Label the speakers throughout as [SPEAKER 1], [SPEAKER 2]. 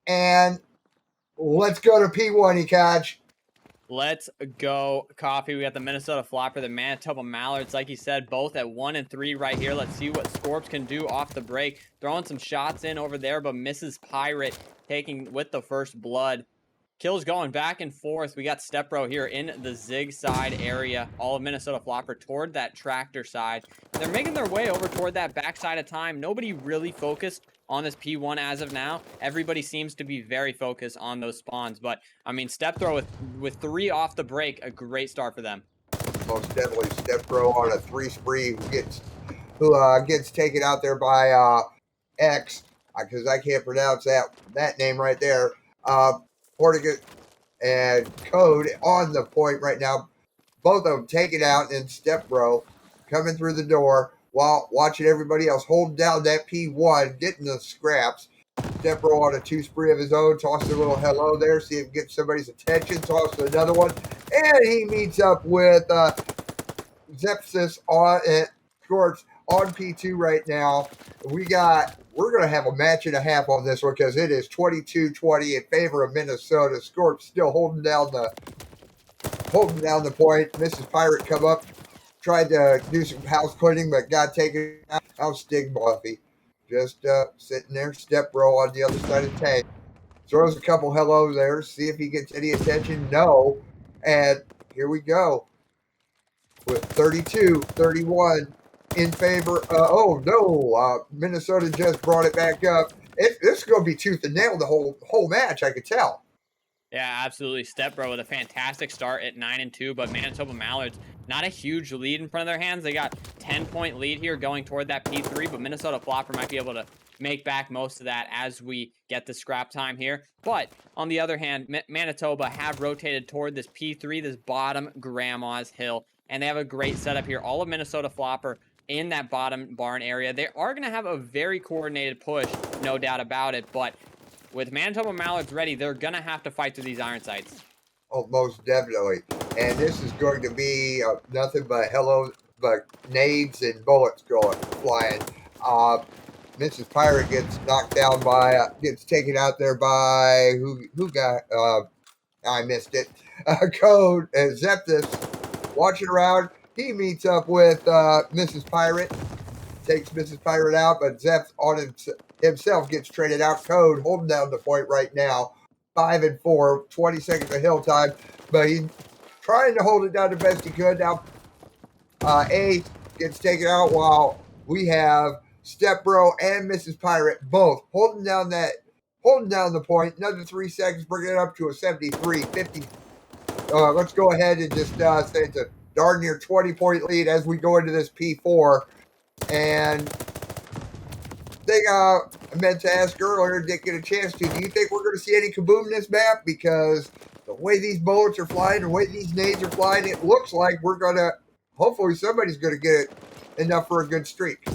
[SPEAKER 1] And let's go to P1, Ekaj.
[SPEAKER 2] Let's go, Coffee. We got the Minnesota Floppr, the Manitoba Mallards. Like you said, both at 1 and 3 right here. Let's see what Scorps can do off the break. Throwing some shots in over there, but misses Pirate, taking with the first blood. Kills going back and forth. We got Stepbro here in the zig side area. All of Minnesota Floppr toward that tractor side. They're making their way over toward that backside of time. Nobody really focused on this P1 as of now. Everybody seems to be very focused on those spawns. But, I mean, Stepbro with 3 off the break, a great start for them.
[SPEAKER 1] Most definitely Stepbro on a 3 spree who gets taken out there by X, because I can't pronounce that name right there. Portuguese and Code on the point right now. Both of them taken out, and Stepbro coming through the door while watching everybody else hold down that P1, getting the scraps. Stepbro on a 2 spree of his own, tossed a little hello there, see if he gets somebody's attention, tossed another one, and he meets up with Zepsis on Scorps on P2 right now. We're going to have a match and a half on this one because it is 22-20 in favor of Minnesota. Scorps still holding down the point. Mrs. Pirate come up, tried to do some house cleaning, but got taken out. Stig Buffy. Just sitting there, Stepbro on the other side of the tank. Throws a couple hellos there, see if he gets any attention. No. And here we go. With 32-31 in favor. Oh, no. Minnesota just brought it back up. This is going to be tooth and nail the whole match, I could tell.
[SPEAKER 2] Yeah, absolutely. Stepbro with a fantastic start at 9 and 2, but Manitoba Mallards, not a huge lead in front of their hands. They got 10-point lead here going toward that P3, but Minnesota Floppr might be able to make back most of that as we get the scrap time here. But on the other hand, Manitoba have rotated toward this P3, this bottom Grandma's Hill, and they have a great setup here. All of Minnesota Floppr in that bottom barn area. They are going to have a very coordinated push, no doubt about it, but with Manitoba Mallards ready, they're going to have to fight through these iron sights.
[SPEAKER 1] Oh, most definitely. And this is going to be nothing but nades and bullets flying. Mrs. Pirate gets knocked down gets taken out there by, who got, I missed it. Code, Zeptis, watching around. He meets up with Mrs. Pirate, takes Mrs. Pirate out, but Zeps on himself gets traded out. Code holding down the point right now. 5 and 4, 20 seconds of hill time, but he's trying to hold it down the best he could. Now, A gets taken out while we have Stepbro and Mrs. Pirate both holding down the point. Another 3 seconds, bringing it up to a 73-50. Let's go ahead and just say it's a darn near 20-point lead as we go into this P4. And thing I meant to ask earlier, didn't get a chance to. Do you think we're going to see any kaboom in this map? Because the way these bullets are flying, the way these nades are flying, it looks like we're going to, hopefully somebody's going to get it enough for a good streak.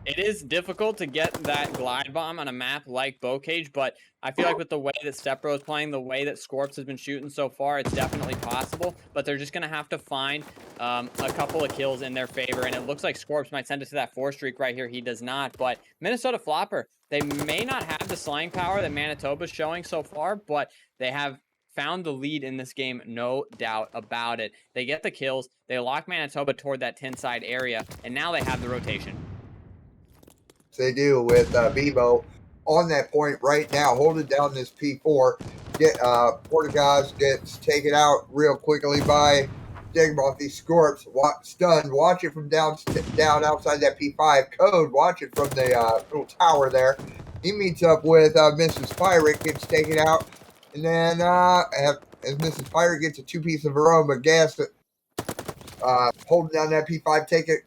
[SPEAKER 2] It is difficult to get that glide bomb on a map like Bocage, but I feel like with the way that Stepbro is playing, the way that Scorps has been shooting so far, it's definitely possible, but they're just going to have to find a couple of kills in their favor, and it looks like Scorps might send it to that 4 streak right here. He does not, but Minnesota Floppr, they may not have the slaying power that Manitoba's showing so far, but they have found the lead in this game, no doubt about it. They get the kills, they lock Manitoba toward that 10 side area, and now they have the rotation.
[SPEAKER 1] They do with Bebo on that point right now, holding down this P4. Portuguese gets taken out real quickly by Digmothi. Scorps stunned. Watch it from down outside that P5. Code, watch it from the little tower there. He meets up with Mrs. Pirate, gets taken out, and then as Mrs. Pirate gets a 2-piece of her own, but Gas holding down that P5,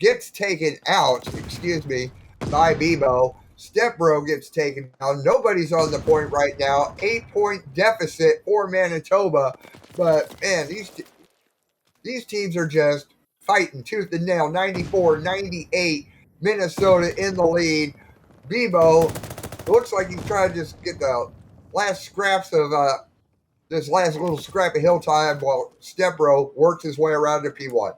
[SPEAKER 1] gets taken out. Excuse me. By Bebo. Stepbro gets taken down. Nobody's on the point right now. 8-point deficit for Manitoba. But, man, these teams are just fighting tooth and nail. 94-98. Minnesota in the lead. Bebo looks like he's trying to just get the last scraps of this last little scrap of hill time while Stepbro works his way around to P1.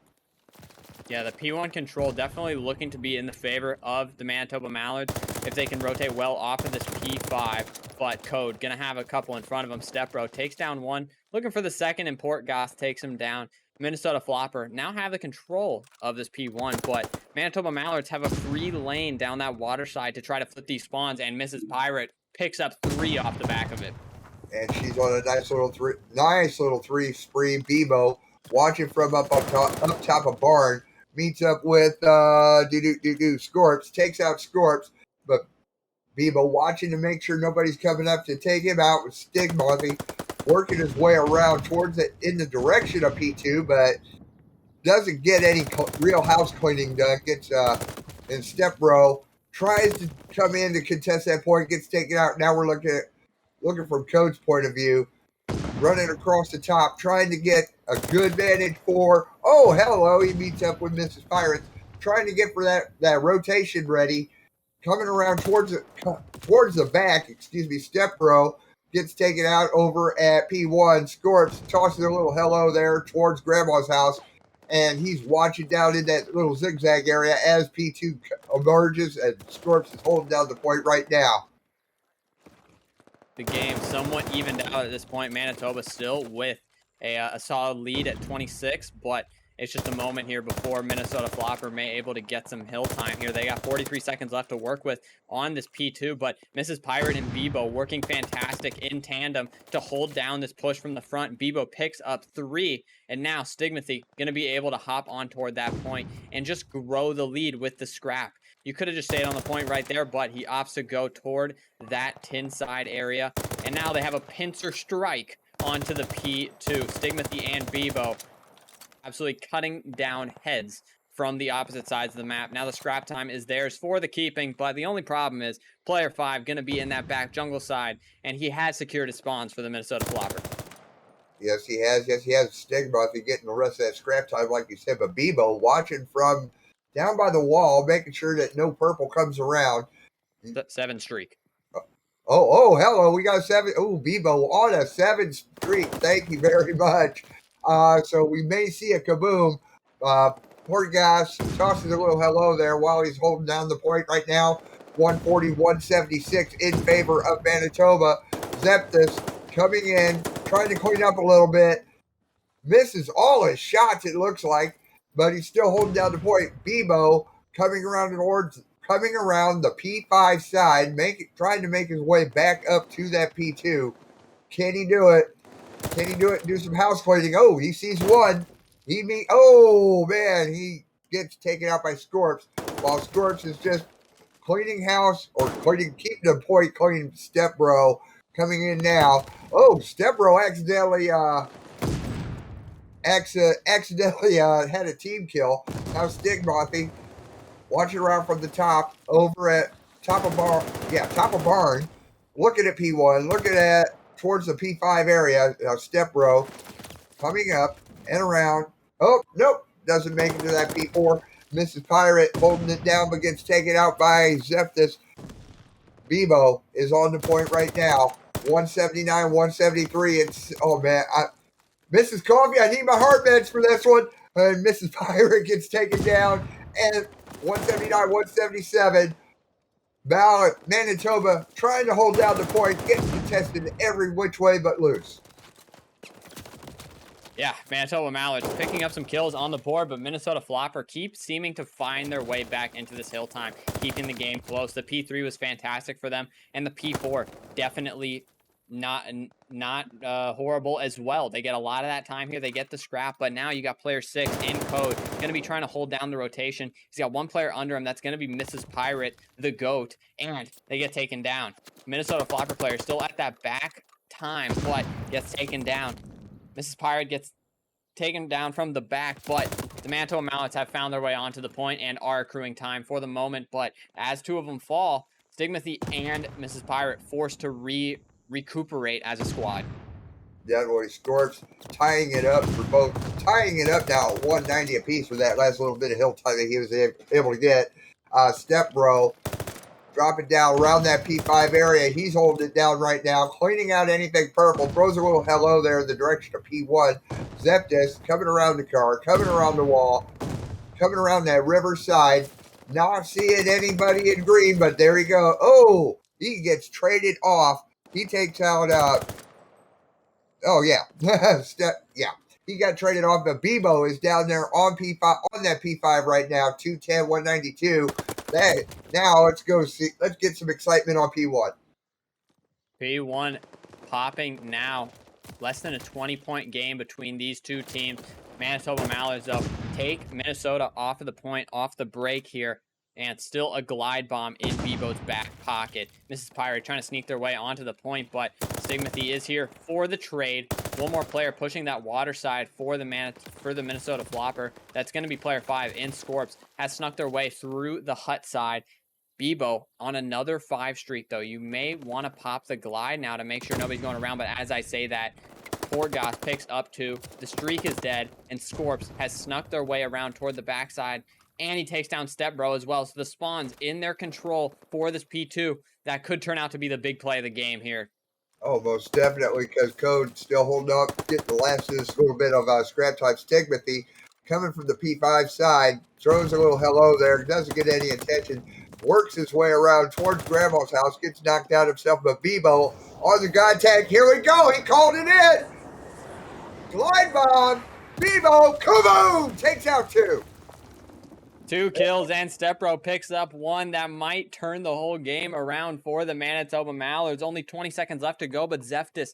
[SPEAKER 2] Yeah, the P1 control definitely looking to be in the favor of the Manitoba Mallards. if they can rotate well off of this P5. But Code gonna have a couple in front of him. Step Bro takes down one, looking for the second, and Port Goss takes him down. Minnesota Floppr now have the control of this P1, but Manitoba Mallards have a free lane down that water side to try to flip these spawns, and Mrs. Pirate picks up 3 off the back of it.
[SPEAKER 1] And she's on a nice little three spree. Bebo watching from up top of barn, meets up with Scorps, takes out Scorps, but Bebo watching to make sure nobody's coming up to take him out with Stigmothy, working his way around towards it in the direction of P2, but doesn't get any real house cleaning done. Gets in Step Bro, tries to come in to contest that point, gets taken out. Now we're looking from Code's point of view, running across the top, trying to get a good vantage for, oh, hello, he meets up with Mrs. Pirates, trying to get for that rotation ready, coming around towards the back, Step Bro gets taken out over at P1. Scorps tosses a little hello there towards Grandma's house, and he's watching down in that little zigzag area as P2 emerges, and Scorps is holding down the point right now.
[SPEAKER 2] The game somewhat evened out at this point. Manitoba still with a solid lead at 26, but it's just a moment here before Minnesota Floppr may able to get some hill time here. They got 43 seconds left to work with on this P2, but Mrs. Pirate and Bebo working fantastic in tandem to hold down this push from the front. Bebo picks up 3, and now Stigmathy going to be able to hop on toward that point and just grow the lead with the scrap. You could have just stayed on the point right there, but he opts to go toward that tin side area, and now they have a pincer strike onto the P2. Stigmathy and Bebo absolutely cutting down heads from the opposite sides of the map. Now the scrap time is theirs for the keeping, but the only problem is player 5 going to be in that back jungle side, and he has secured his spawns for the Minnesota Floppr.
[SPEAKER 1] Yes, he has. Stigmathy getting the rest of that scrap time, like you said, but Bebo watching from down by the wall, making sure that no purple comes around.
[SPEAKER 2] 7 streak.
[SPEAKER 1] Oh, hello. We got 7. Oh, Bebo on a 7 streak. Thank you very much. So we may see a kaboom. Poor Gas tosses a little hello there while he's holding down the point right now. 140-176 in favor of Manitoba. Zeptus coming in, trying to clean up a little bit. Misses all his shots, it looks like, but he's still holding down the point. Bebo coming around the P5 side, trying to make his way back up to that P2. Can he do it? Can he do it and do some house cleaning? Oh, he sees one. He gets taken out by Scorps, while Scorps is just cleaning house or keeping the point clean. Step Bro coming in now. Oh, Step Bro accidentally had a team kill. Now Stigmathy watching around from the top over at top of barn, looking at P1, looking at towards the P5 area. Step Bro coming up and around. Oh, nope, doesn't make it to that P4. Mrs. Pirate holding it down but gets taken out by Zeptus. Bebo is on the point right now. 179, 173. It's, oh man, Mrs. Coffee, I need my heart meds for this one. And Mrs. Pirate gets taken down. And 179, 177. Manitoba trying to hold down the point, getting contested every which way but loose.
[SPEAKER 2] Yeah, Manitoba Mallards picking up some kills on the board, but Minnesota Floppr keep seeming to find their way back into this hill time, keeping the game close. The P3 was fantastic for them, and the P4 definitely not horrible as well. They get a lot of that time here. They get the scrap, but now you got player 6 in Code going to be trying to hold down the rotation. He's got one player under him. That's going to be Mrs. Pirate, the GOAT, and they get taken down. Minnesota Floppr player still at that back time, but gets taken down. Mrs. Pirate gets taken down from the back, but the Manitoba Mallards have found their way onto the point and are accruing time for the moment. But as 2 of them fall, Stigmathy and Mrs. Pirate forced to recuperate as a squad.
[SPEAKER 1] Deadwood Scorps tying it up now at 190 apiece with that last little bit of hill time that he was able to get. Step Bro dropping down around that P5 area. He's holding it down right now, cleaning out anything purple. Throws a little hello there in the direction of P1. Zeptus coming around the car, coming around the wall, coming around that river side. Not seeing anybody in green, but there you go. Oh, he gets traded off. He takes out oh yeah. Yeah. He got traded off, but Bebo is down there on P5 on that P5 right now, 210, 192. Now let's go see, let's get some excitement on P1.
[SPEAKER 2] P1 popping now. Less than a 20-point game between these two teams. Manitoba Mallards, though, take Minnesota off of the point, off the break here. And still a glide bomb in Bebo's back pocket. Mrs. Pirate trying to sneak their way onto the point, but Stigmathy is here for the trade. One more player pushing that water side for the Minnesota Floppr. That's going to be player 5 in Scorps. Has snuck their way through the hut side. Bebo on another 5 streak, though. You may want to pop the glide now to make sure nobody's going around. But as I say that, Portgas picks up 2. The streak is dead. And Scorps has snuck their way around toward the backside. And he takes down Stepbro as well. So the spawn's in their control for this P2. That could turn out to be the big play of the game here.
[SPEAKER 1] Oh, most definitely, because Code still holding up, getting the last of this little bit of scrap type Stigmathy. Coming from the P5 side, throws a little hello there, doesn't get any attention, works his way around towards Grandma's house, gets knocked out himself, but Bebo on the guide tag. Here we go. He called it in. Glide bomb. Bebo, kaboom, takes out 2.
[SPEAKER 2] 2 kills, and Stepbro picks up 1 that might turn the whole game around for the Manitoba Mallards. Only 20 seconds left to go, but Zeftis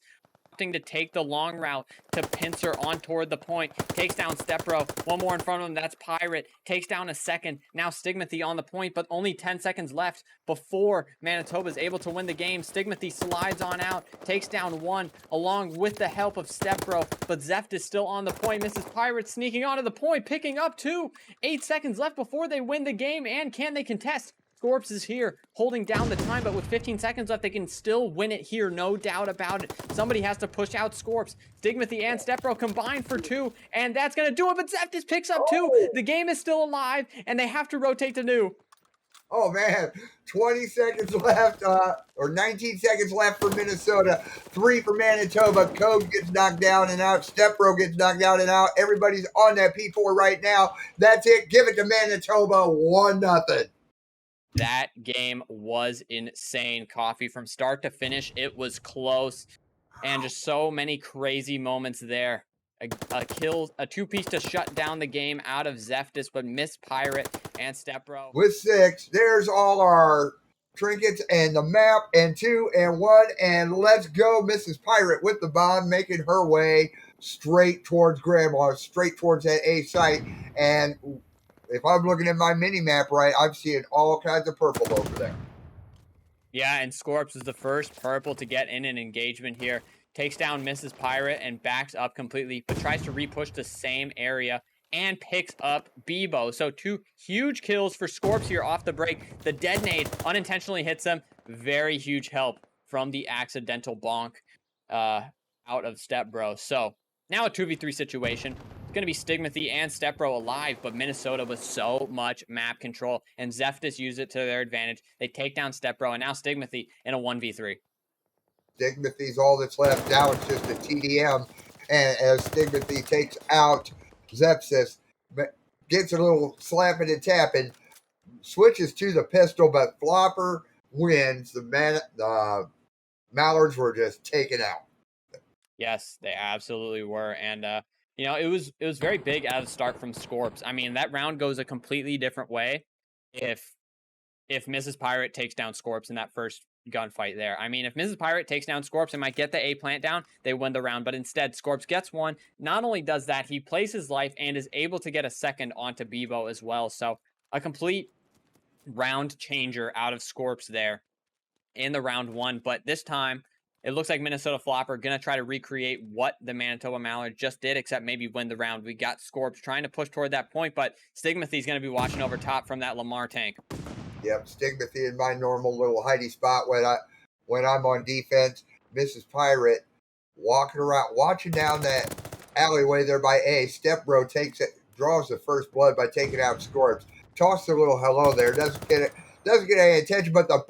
[SPEAKER 2] opting to take the long route to pincer on toward the point. Takes down Stepbro. 1 more in front of him. That's Pirate. Takes down a second. Now Stigmathy on the point, but only 10 seconds left before Manitoba is able to win the game. Stigmathy slides on out. Takes down 1 along with the help of Stepbro, but Zeft is still on the point. Mrs. Pirate sneaking onto the point, picking up 2. 8 seconds left before they win the game, and can they contest? Scorps is here, holding down the time, but with 15 seconds left, they can still win it here, no doubt about it. Somebody has to push out Scorps. Stigmathy and Stepbro combined for 2, and that's going to do it, but Zeftis picks up 2. The game is still alive, and they have to rotate to new.
[SPEAKER 1] Oh, man, 20 seconds left, or 19 seconds left for Minnesota, 3 for Manitoba. Code gets knocked down and out. Stepbro gets knocked down and out. Everybody's on that P4 right now. That's it. Give it to Manitoba, 1-0.
[SPEAKER 2] That game was insane, Coffee. From start to finish, it was close. And just so many crazy moments there. A kill, a 2-piece to shut down the game out of Zeftis, but Miss Pirate and Stepbro.
[SPEAKER 1] With 6, there's all our trinkets and the map, and 2 and 1, and let's go. Mrs. Pirate with the bomb, making her way straight towards Grandma, straight towards that A site. And if I'm looking at my mini map right, I'm seeing all kinds of purple over there.
[SPEAKER 2] Yeah, and Scorps is the first purple to get in an engagement here. Takes down Mrs. Pirate and backs up completely, but tries to repush the same area and picks up Bebo. So 2 huge kills for Scorps here off the break. The detonate unintentionally hits them. Very huge help from the accidental bonk out of Stepbro. So now a 2v3 situation. It's going to be Stigmathy and Stepbro alive, but Minnesota with so much map control, and Zeftis use it to their advantage. They take down Stepbro, and now Stigmathy in a 1v3.
[SPEAKER 1] Stigmathy's all that's left. Now it's just a TDM. And as Stigmathy takes out Zepsis, gets a little slapping and tapping, switches to the pistol, but Floppr wins. The Mallards were just taken out.
[SPEAKER 2] Yes, they absolutely were. And you know, it was very big out of the start from Scorps. I mean, that round goes a completely different way if Mrs. Pirate takes down Scorps in that first gunfight there. I mean, if Mrs. Pirate takes down Scorps and might get the A plant down, they win the round. But instead, Scorps gets 1. Not only does that, he plays his life and is able to get a second onto Bebo as well. So a complete round changer out of Scorps there in the round 1. But this time, it looks like Minnesota Floppr going to try to recreate what the Manitoba Mallard just did, except maybe win the round. We got Scorps trying to push toward that point, but Stigmathy's going to be watching over top from that Lamar tank.
[SPEAKER 1] Yep, Stigmathy in my normal little hidey spot when I'm on defense. Mrs. Pirate walking around, watching down that alleyway there by A. Stepbro draws the first blood by taking out Scorps. Toss a little hello there. Doesn't get any attention, but the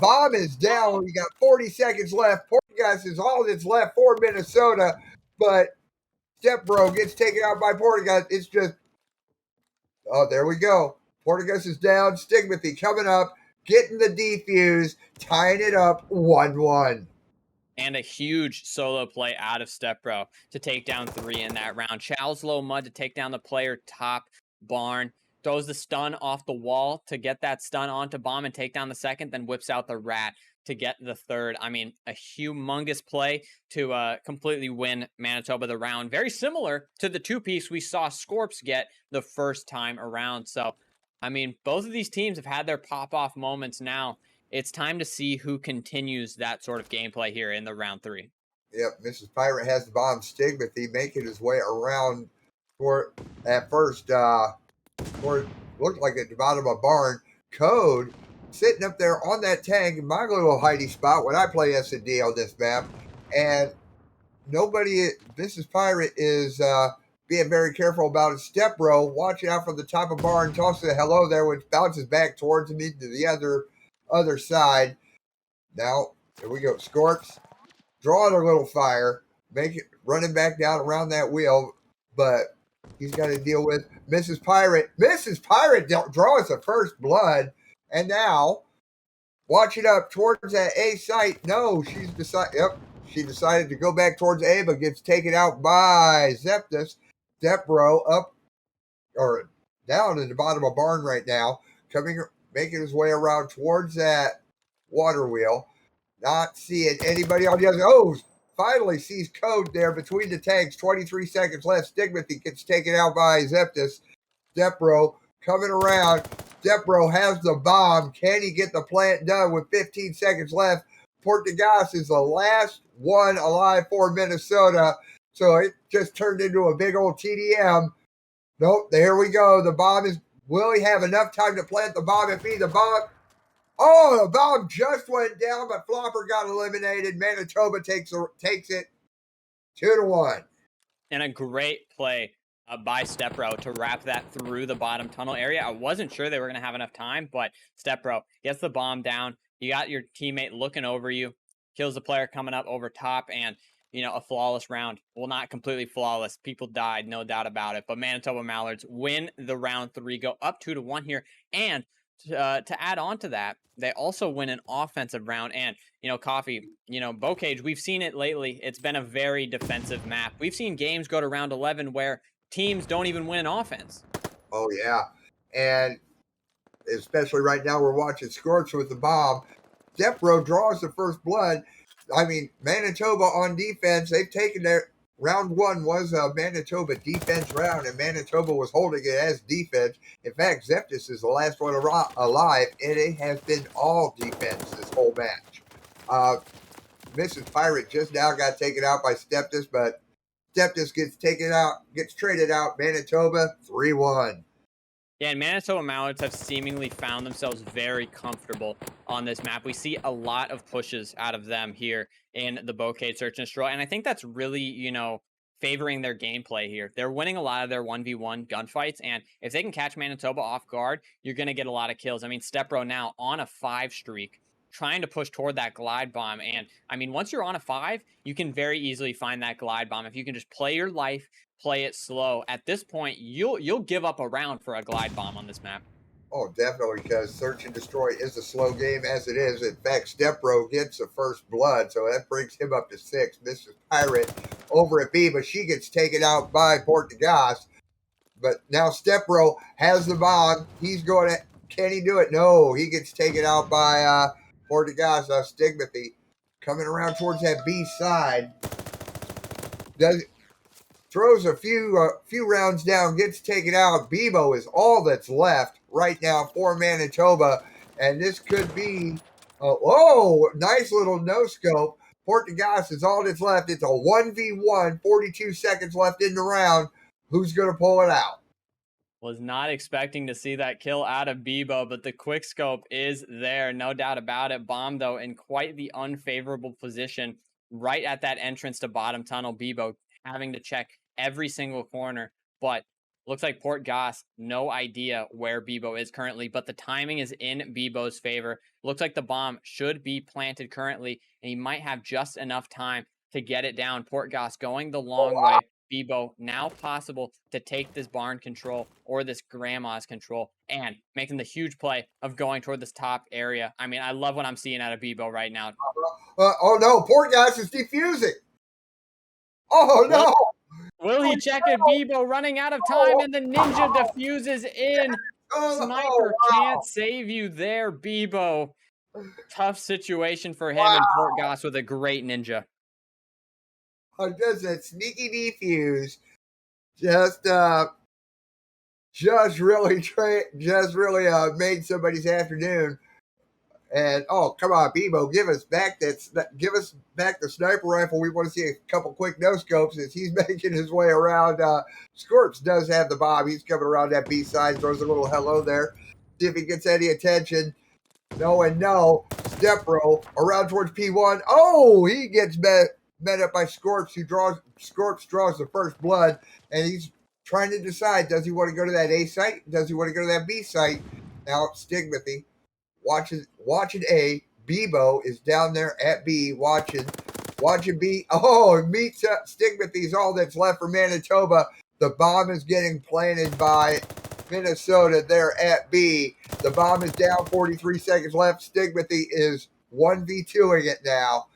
[SPEAKER 1] bomb is down. We got 40 seconds left. Portgas is all that's left for Minnesota, but Stepbro gets taken out by Portgas. It's just, oh, there we go. Porteous is down. Stigmathy coming up, getting the defuse, tying it up 1-1.
[SPEAKER 2] And a huge solo play out of Stepbro to take down 3 in that round. Chow's low mud to take down the player top barn. Throws the stun off the wall to get that stun onto bomb and take down the second, then whips out the rat to get the third. I mean, a humongous play to completely win Manitoba the round. Very similar to the 2-piece we saw Scorps get the first time around. So, I mean, both of these teams have had their pop-off moments now. It's time to see who continues that sort of gameplay here in the round 3.
[SPEAKER 1] Yep, Mrs. Pirate has the bomb. Stigmathy making his way around for at first for looked like at the bottom of a barn. Code sitting up there on that tank, my little hidey spot when I play S&D on this map. And nobody, Mrs. Pirate is being very careful about his step row, watching out from the top of barn, tosses a hello there, which bounces back towards me to the other side. Now, here we go. Scorps drawing a little fire, make it running back down around that wheel, but he's got to deal with Mrs. Pirate. Mrs. Pirate draws the first blood, and now watch it up towards that A site. No, she's decided. Yep, she decided to go back towards A, but gets taken out by Zeptus. Depro up or down at the bottom of barn right now, making his way around towards that water wheel. Not seeing anybody on the other. Oh, finally sees Code there between the tanks. 23 seconds left. Stigmathy gets taken out by Zeptus. Depro coming around. Depro has the bomb. Can he get the plant done with 15 seconds left? Portegas is the last one alive for Minnesota. So it just turned into a big old TDM. Nope, there we go. The bomb is. Will he have enough time to plant the bomb and be the bomb? Oh, the bomb just went down, but Floppr got eliminated. Manitoba takes it 2-1.
[SPEAKER 2] And a great play by Stepbro to wrap that through the bottom tunnel area. I wasn't sure they were going to have enough time, but Stepbro gets the bomb down. You got your teammate looking over you, kills the player coming up over top, and a flawless round. Well, not completely flawless. People died, no doubt about it. But Manitoba Mallards win the round 3, go up 2-1 here. And to add on to that, they also win an offensive round. And, Coffee, Bocage, we've seen it lately. It's been a very defensive map. We've seen games go to round 11 where teams don't even win offense.
[SPEAKER 1] Oh, yeah. And especially right now, we're watching Scorch with the bomb. Depro draws the first blood. I mean, Manitoba on defense, they've taken their round 1 was a Manitoba defense round, and Manitoba was holding it as defense. In fact, Zeptus is the last one alive, and it has been all defense this whole match. Mrs. Pirate just now got taken out by Steptus, but Steptus gets traded out. Manitoba 3-1.
[SPEAKER 2] Yeah, and Manitoba Mallards have seemingly found themselves very comfortable on this map. We see a lot of pushes out of them here in the Bocade Search and Destroy, and I think that's really, favoring their gameplay here. They're winning a lot of their 1v1 gunfights, and if they can catch Manitoba off guard, you're going to get a lot of kills. I mean, Stepbro now on a 5 streak, trying to push toward that glide bomb, and I mean, once you're on a 5, you can very easily find that glide bomb. If you can just play your life, play it slow. At this point, you'll give up a round for a glide bomb on this map.
[SPEAKER 1] Oh, definitely, because Search and Destroy is a slow game as it is. In fact, Stepro gets the first blood, so that brings him up to 6. Mrs. Pirate over at B, but she gets taken out by Portegas. But now Stepro has the bomb. He's going to. Can he do it? No, he gets taken out by Portegas. Stigmathy coming around towards that B side. Throws a few rounds down, gets taken out. Bebo is all that's left right now for Manitoba, and this could be. Nice little no scope. Portegas is all that's left. It's a 1v1. 42 seconds left in the round. Who's going to pull it out?
[SPEAKER 2] Was not expecting to see that kill out of Bebo, but the quick scope is there, no doubt about it. Bomb, though, in quite the unfavorable position right at that entrance to bottom tunnel. Bebo having to check every single corner, but looks like Port Goss, no idea where Bebo is currently, but the timing is in Bebo's favor. Looks like the bomb should be planted currently, and he might have just enough time to get it down. Port Goss going the long way. Bebo now possible to take this barn control or this grandma's control and making the huge play of going toward this top area. I mean, I love what I'm seeing out of Bebo right now.
[SPEAKER 1] Oh no, poor guys is defusing. Oh
[SPEAKER 2] Will,
[SPEAKER 1] no.
[SPEAKER 2] will he check it? Bebo running out of time,
[SPEAKER 1] Oh,
[SPEAKER 2] and the ninja diffuses in.
[SPEAKER 1] oh,
[SPEAKER 2] Sniper can't save you there, Bebo. Tough situation for him
[SPEAKER 1] wow.
[SPEAKER 2] and Port Goss with a great ninja.
[SPEAKER 1] Just a sneaky defuse. Just just really made somebody's afternoon. And oh, come on, Bebo, give us back the sniper rifle. We want to see a couple quick no scopes as he's making his way around. Scorps does have the bomb. He's coming around that B side, throws a little hello there. See if he gets any attention. No and no. Step roll around towards P1. Oh, he gets met up by Scorps, Scorps draws the first blood, and he's trying to decide, does he want to go to that A site? Does he want to go to that B site? Now Stigmathy watching A. Bebo is down there at B watching B. Oh, meets Stigmathy's all that's left for Manitoba. The bomb is getting planted by Minnesota there at B. The bomb is down, 43 seconds left. Stigmathy is 1v2ing it now.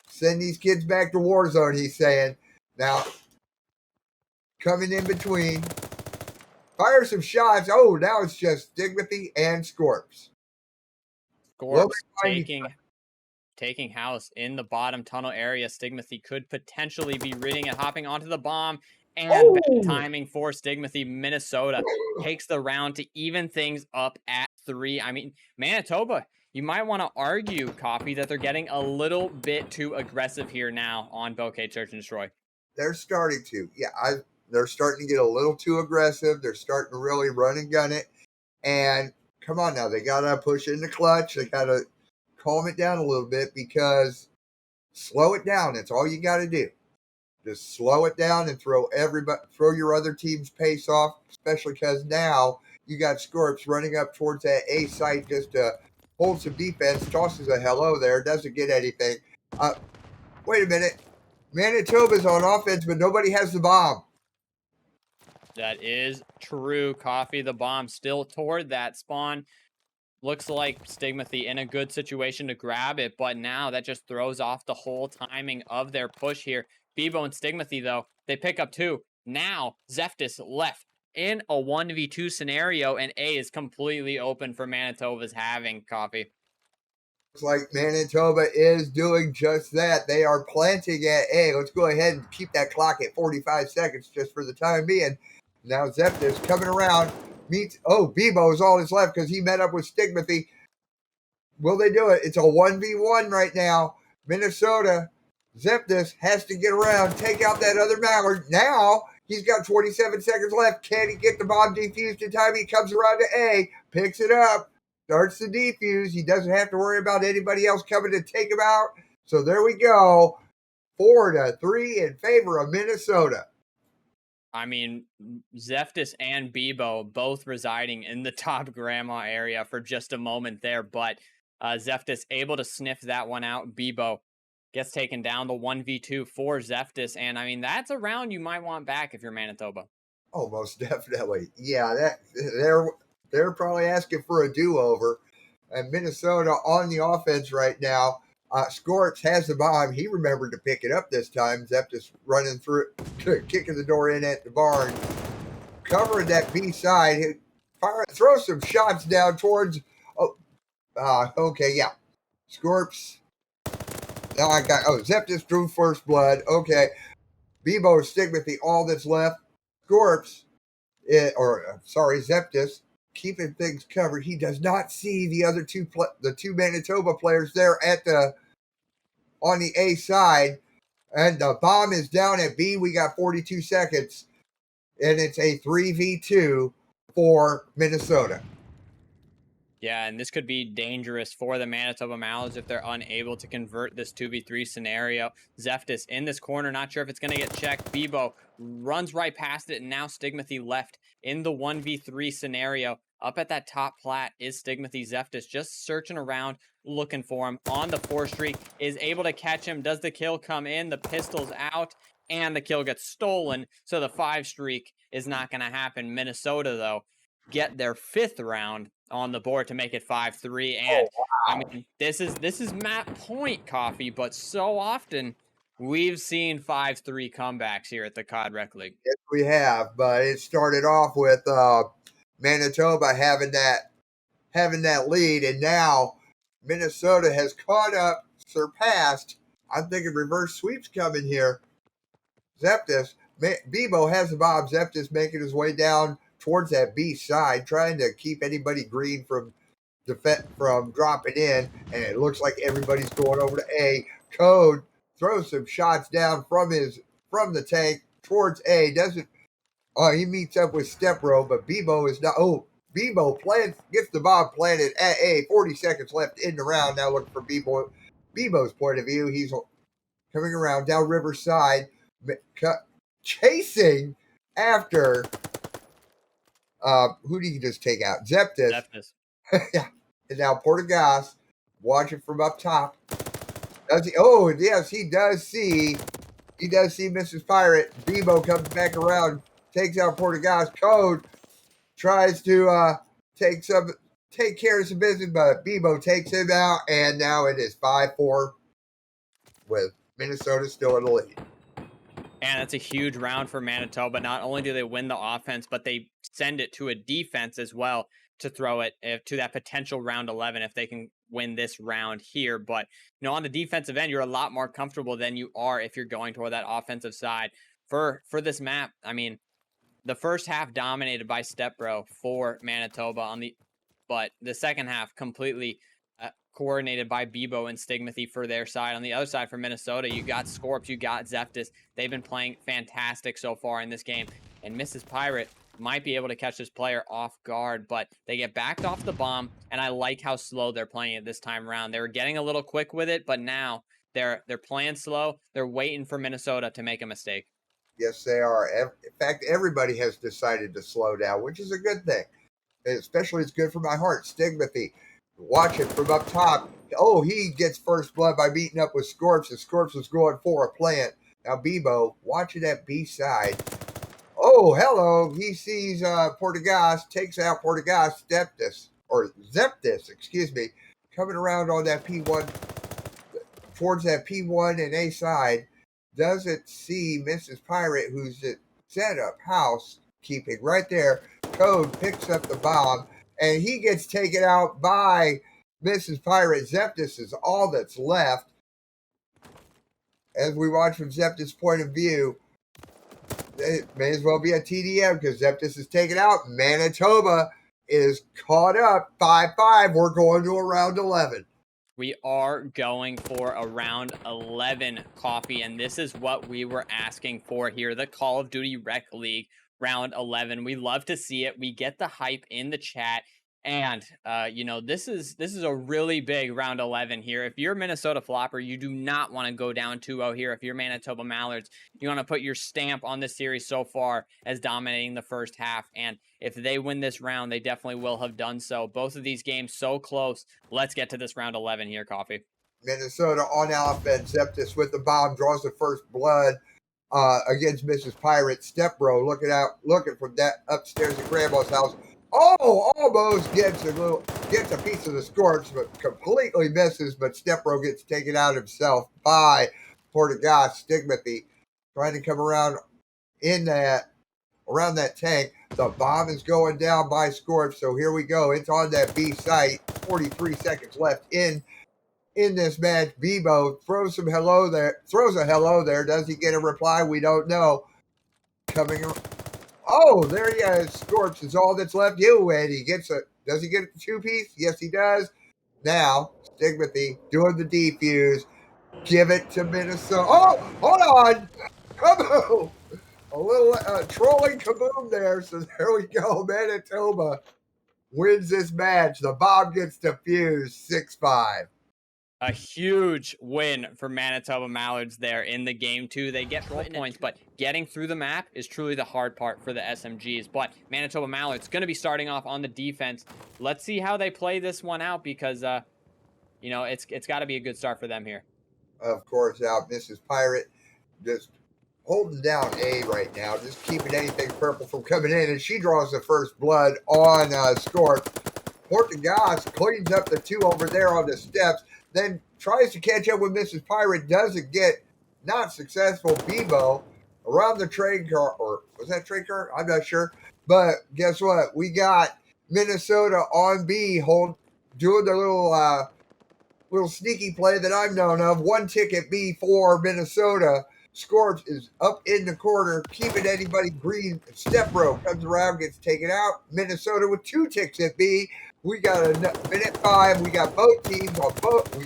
[SPEAKER 1] Send these kids back to war zone, he's saying. Now, coming in between. Fire some shots. Oh, now it's just Stigmathy and Scorps.
[SPEAKER 2] Scorps taking house in the bottom tunnel area. Stigmathy could potentially be reading it, hopping onto the bomb, and bad timing for Stigmathy. Minnesota takes the round to even things up at 3. I mean, Manitoba, you might want to argue, Coffee, that they're getting a little bit too aggressive here now on Bouquet Search and Destroy.
[SPEAKER 1] They're starting to. Yeah, they're starting to get a little too aggressive. They're starting to really run and gun it. And come on now, they got to push in the clutch. They got to calm it down a little bit because slow it down. That's all you got to do. Just slow it down and throw your other team's pace off, especially because now you got Scorps running up towards that A site just to hold some defense, tosses a hello there, doesn't get anything. Wait a minute. Manitoba's on offense, but nobody has the bomb.
[SPEAKER 2] That is true, Coffee. The bomb still toward that spawn. Looks like Stigmathy in a good situation to grab it, but now that just throws off the whole timing of their push here. Bebo and Stigmathy, though, they pick up 2. Now, Zeftis left in a 1v2 scenario, and A is completely open for Manitoba's having, Coffee.
[SPEAKER 1] Looks like Manitoba is doing just that. They are planting at A. Let's go ahead and keep that clock at 45 seconds just for the time being. Now Zeftis coming around. Bebo is all that's left because he met up with Stigmathy. Will they do it? It's a 1v1 right now. Minnesota, Zeptis has to get around, take out that other Mallard. Now he's got 27 seconds left. Can he get the bomb defused in time? He comes around to A, picks it up, starts the defuse. He doesn't have to worry about anybody else coming to take him out. So there we go. 4-3 in favor of Minnesota.
[SPEAKER 2] I mean, Zeftis and Bebo both residing in the top grandma area for just a moment there, but Zeftis able to sniff that one out. Bebo gets taken down, the 1v2 for Zeftis, and I mean, that's a round you might want back if you're Manitoba.
[SPEAKER 1] Oh, most definitely. Yeah, they're probably asking for a do-over. And Minnesota on the offense right now. Scorps has the bomb. He remembered to pick it up this time. Zeptis running through, kicking the door in at the barn, covering that B side. Throw some shots down towards. Okay, yeah. Scorps. Now Zeptis drew first blood. Okay, Bebo Stigmathy, all that's left. Scorps, Zeptis, keeping things covered. He does not see the other two Manitoba players there on the A side, and the bomb is down at B. We got 42 seconds, and it's a 3v2 for Minnesota.
[SPEAKER 2] Yeah, and this could be dangerous for the Manitoba Mallards if they're unable to convert this 2v3 scenario. Zeftis in this corner, not sure if it's going to get checked. Bebo runs right past it, and now Stigmathy left in the 1v3 scenario. Up at that top plat is Stigmathy. Zeftis just searching around, looking for him on the forestry, is able to catch him. Does the kill come in? The pistol's out, and the kill gets stolen. So the 5 streak is not going to happen. Minnesota, though, get their 5th round on the board to make it 5-3. And
[SPEAKER 1] Oh,
[SPEAKER 2] I
[SPEAKER 1] wow.
[SPEAKER 2] mean, this is map point, Coffee, but so often we've seen 5-3 comebacks here at the COD Rec League.
[SPEAKER 1] Yes, we have, but it started off with Manitoba having that lead, and now Minnesota has caught up, surpassed. I'm thinking reverse sweeps coming here. Zeptis, Bebo has the bomb. Zeptis making his way down towards that B side, trying to keep anybody green from dropping in, and it looks like everybody's going over to A. Code throws some shots down from the tank towards A. Doesn't he meets up with Stepbro, but Bebo is not. Oh, Bebo gets the bomb planted at A. 40 seconds left in the round. Now looking for Bebo's point of view. He's coming around down Riverside, chasing after. Who did he just take out? Zeptis. Yeah. And now Portagas watching from up top. Does he? Oh, yes, he does see. He does see Mrs. Pirate. Bebo comes back around, takes out Portagas. Code tries to take care of some business, but Bebo takes him out, and now it is 5-4 with Minnesota still in the lead.
[SPEAKER 2] And that's a huge round for Manitoba. Not only do they win the offense, but they send it to a defense as well to throw it to that potential round 11 if they can win this round here. But, on the defensive end, you're a lot more comfortable than you are if you're going toward that offensive side. For this map, I mean, the first half dominated by Stepbro for Manitoba but the second half completely coordinated by Bebo and Stigmathy for their side. On the other side for Minnesota, you got Scorps, you got Zeptis. They've been playing fantastic so far in this game. And Mrs. Pirate might be able to catch this player off guard, but they get backed off the bomb, and I like how slow they're playing it this time around. They were getting a little quick with it, but now they're playing slow. They're waiting for Minnesota to make a mistake.
[SPEAKER 1] Yes, they are. In fact, everybody has decided to slow down, which is a good thing. Especially it's good for my heart. Stigmathy. Watch it from up top. Oh, he gets first blood by meeting up with Scorps, and Scorps was going for a plant. Now Bebo watching that B side. Oh, hello. He sees Portagas, takes out Portagas, Zeptis, excuse me, coming around on that P1, towards that P1 and A side. Doesn't see Mrs. Pirate, who's at setup house keeping right there. Code picks up the bomb, and he gets taken out by Mrs. Pirate. Zeptis is all that's left. As we watch from Zeptis' point of view, it may as well be a TDM because Zeptis is taken out. Manitoba is caught up 5-5. We're going to a round 11.
[SPEAKER 2] We are going for a round 11, Coffee, and this is what we were asking for here, the Call of Duty Rec League round 11. We love to see it. We get the hype in the chat. And this is a really big round 11 here. If you're Minnesota Floppr, you do not want to go down 2-0 here. If you're Manitoba Mallards, you want to put your stamp on this series so far as dominating the first half. And if they win this round, they definitely will have done so. Both of these games so close. Let's get to this round 11 here, Coffee.
[SPEAKER 1] Minnesota on offense. Zeptis with the bomb draws the first blood against Mrs. Pirate. Stepbro looking from that upstairs at Grandma's house. Oh, almost gets a piece of the Scorch, but completely misses. But Stepbro gets taken out himself by Portagas. Stigmathy trying to come around around that tank. The bomb is going down by Scorch. So here we go. It's on that B site. 43 seconds left in this match. Bebo throws a hello there. Does he get a reply? We don't know. Coming around. Oh, there he is. Scorch is all that's left. And does he get a 2-piece? Yes, he does. Now, Stigmathy doing the defuse. Give it to Minnesota. Oh, hold on. Kaboom. A little trolling kaboom there. So there we go. Manitoba wins this match. The bomb gets defused. 6-5.
[SPEAKER 2] A huge win for Manitoba Mallards there in the game, too. They get points, but getting through the map is truly the hard part for the SMGs. But Manitoba Mallards going to be starting off on the defense. Let's see how they play this one out because, it's got to be a good start for them here.
[SPEAKER 1] Of course, out Mrs. Pirate just holding down A right now, just keeping anything purple from coming in, and she draws the first blood on Scorp. Portugas cleans up the two over there on the steps, then tries to catch up with Mrs. Pirate, doesn't get, not successful. Bebo around the train car, or was that train car? I'm not sure. But guess what? We got Minnesota on B, doing their little sneaky play that I'm known of. One ticket B for Minnesota. Scorps is up in the corner, keeping anybody green. Step row comes around, gets taken out. Minnesota with two ticks at B. We got a minute 5. We got both teams on both.